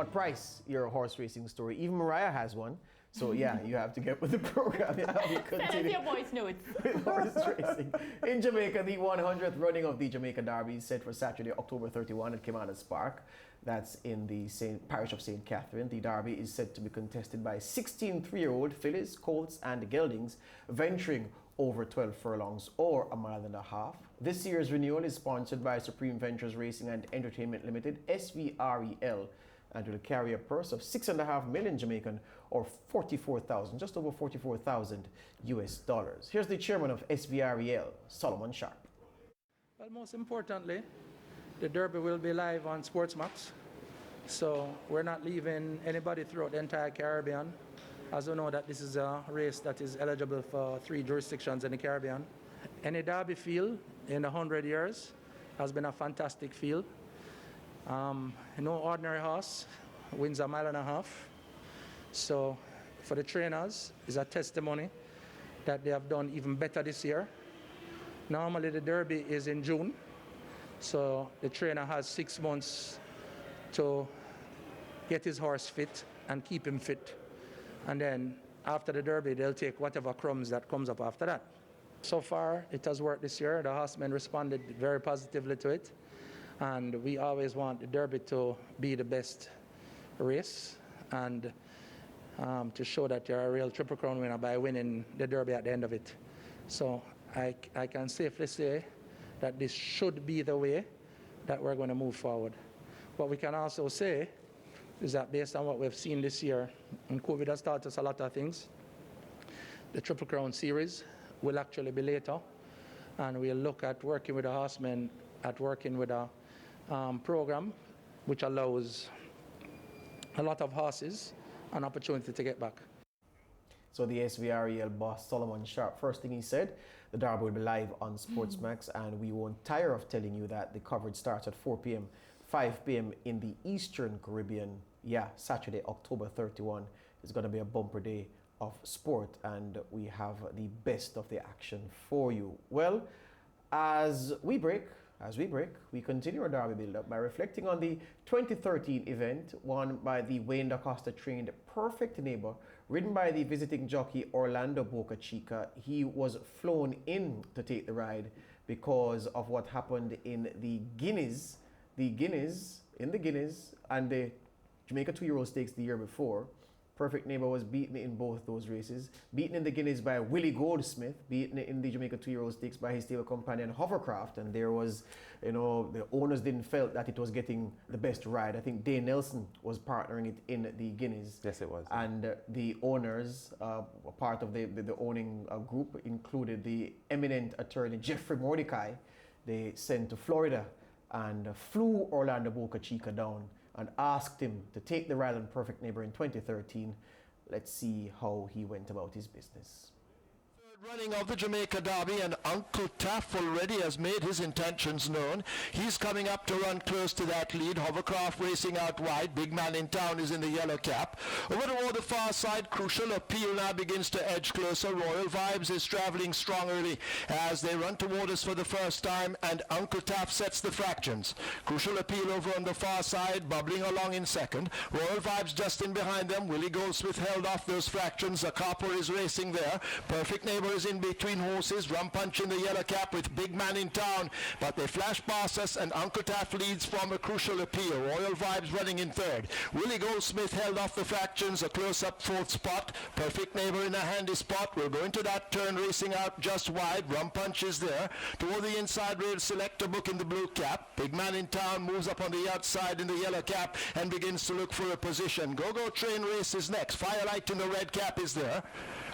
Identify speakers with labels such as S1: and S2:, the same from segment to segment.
S1: what price your horse racing story. Even Mariah has one. So yeah, you have to get with the program. We continue
S2: your voice notes.
S1: with horse racing. In Jamaica, the 100th running of the Jamaica Derby is set for Saturday, October 31 at Caymanas Park. That's in the parish of St. Catherine. The Derby is said to be contested by 16 3-year-old fillies, colts and geldings venturing over 12 furlongs or a mile and a half. This year's renewal is sponsored by Supreme Ventures Racing and Entertainment Limited, SVREL, and will carry a purse of 6.5 million Jamaican or 44,000, just over 44,000 US dollars. Here's the chairman of SVREL, Solomon Sharp.
S3: Well, most importantly, the Derby will be live on SportsMax. So we're not leaving anybody throughout the entire Caribbean. As you know that this is a race that is eligible for 3 jurisdictions in the Caribbean. Any Derby field in 100 years has been a fantastic field. No ordinary horse wins a mile and a half. So for the trainers, it's a testimony that they have done even better this year. Normally the Derby is in June, so the trainer has 6 months to get his horse fit and keep him fit. And then after the Derby, they'll take whatever crumbs that comes up after that. So far, it has worked this year. The horsemen responded very positively to it. And we always want the Derby to be the best race and to show that you're a real Triple Crown winner by winning the Derby at the end of it. So I can safely say that this should be the way that we're going to move forward. What we can also say is that based on what we've seen this year, and COVID has taught us a lot of things, the Triple Crown series will actually be later, and we'll look at working with the horsemen, at working with a program which allows a lot of horses an opportunity to get back.
S1: So the SVREL boss, Solomon Sharp, first thing he said, the Derby will be live on SportsMax, and we won't tire of telling you that the coverage starts at 4 p.m., 5 p.m. in the Eastern Caribbean. Yeah, Saturday, October 31 is going to be a bumper day of sport, and we have the best of the action for you. Well, as we break, we continue our Derby build-up by reflecting on the 2013 event won by the Wayne Da Costa trained Perfect Neighbor, ridden by the visiting jockey Orlando Boca Chica. He was flown in to take the ride because of what happened in the Guineas, and the Jamaica 2-year-old stakes the year before. Perfect Neighbor was beaten in both those races, beaten in the Guineas by Willie Goldsmith, beaten in the Jamaica 2-year-old stakes by his stable companion Hovercraft, and there was, the owners didn't felt that it was getting the best ride. I think Dane Nelson was partnering it in the Guineas.
S4: Yes, it was.
S1: And the owners, part of the owning group, included the eminent attorney Jeffrey Mordecai. They sent to Florida and flew Orlando Boca Chica down and asked him to take the ride on Perfect Neighbor in 2013. Let's see how he went about his business.
S5: Running of the Jamaica Derby, and Uncle Taff already has made his intentions known. He's coming up to run close to that lead. Hovercraft racing out wide. Big Man in Town is in the yellow cap. Over toward the far side, Crucial Appeal now begins to edge closer. Royal Vibes is traveling strong early as they run toward us for the first time, and Uncle Taff sets the fractions. Crucial Appeal over on the far side, bubbling along in second. Royal Vibes just in behind them. Willie Goldsmith held off those fractions. A copper is racing there. Perfect Neighbor is in between horses. Rum Punch in the yellow cap with Big Man in Town, but they flash past us, and Uncle Taff leads from a Crucial Appeal. Royal Vibes running in third. Willie Goldsmith held off the fractions, a close-up fourth spot. Perfect Neighbor in a handy spot. We'll go into that turn, racing out just wide. Rum Punch is there. Toward the inside rail, Selector Book in the blue cap. Big Man in Town moves up on the outside in the yellow cap and begins to look for a position. Go-Go Train Race is next. Firelight in the red cap is there.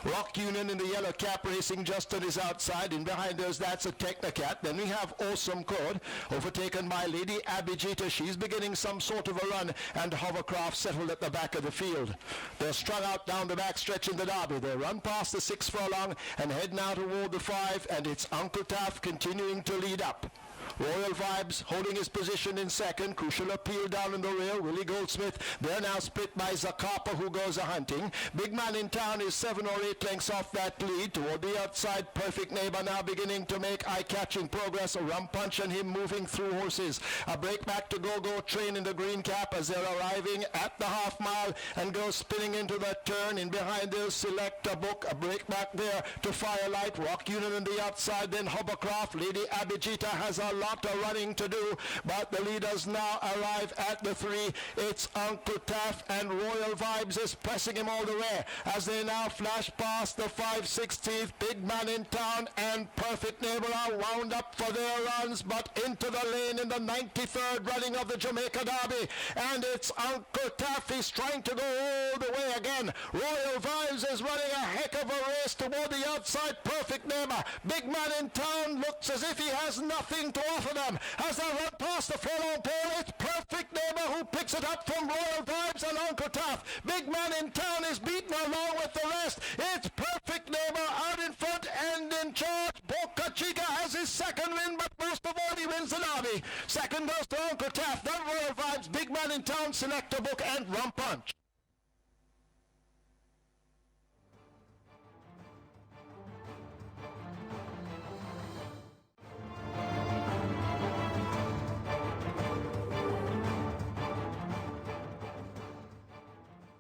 S5: Rock Union in the yellow cap racing just on his outside. In behind us, that's a Technocat. Then we have Awesome Code, overtaken by Lady Abhijita. She's beginning some sort of a run, and Hovercraft settled at the back of the field. They're strung out down the back stretch in the Derby. They run past the 6 furlong and head now toward the 5, and it's Uncle Taff continuing to lead up. Royal Vibes holding his position in second. Crucial Appeal down in the rail. Willie Goldsmith, they're now split by Zacapa, who goes a-hunting. Big Man in Town is 7 or 8 lengths off that lead. Toward the outside, Perfect Neighbor now beginning to make eye-catching progress. A Rum Punch and him moving through horses. A break back to Go-Go Train in the green cap as they're arriving at the half mile and go spinning into the turn. In behind they'll Select a Book. A break back there to Firelight. Rock Union on the outside, then Hovercraft. Lady Abhijita has a lot of running to do, but the leaders now arrive at the 3. It's Uncle Taff, and Royal Vibes is pressing him all the way as they now flash past the 5/16th. Big Man in Town and Perfect Neighbor are wound up for their runs, but into the lane in the 93rd running of the Jamaica Derby, and it's Uncle Taff. He's trying to go all the way again. Royal Vibes is running a heck of a race toward the outside. Perfect Neighbor. Big Man in Town looks as if he has nothing to offer them as they run past the furlong pole. It's Perfect Neighbor who picks it up from Royal Vibes and Uncle Taff. Big Man in Town is beaten along with the rest. It's Perfect Neighbor out in front and in charge. Boca Chica has his second win, but most of all he wins the Derby. Second goes to Uncle Taff, then Royal Vibes, Big Man in Town, Select a Book, and Rum Punch.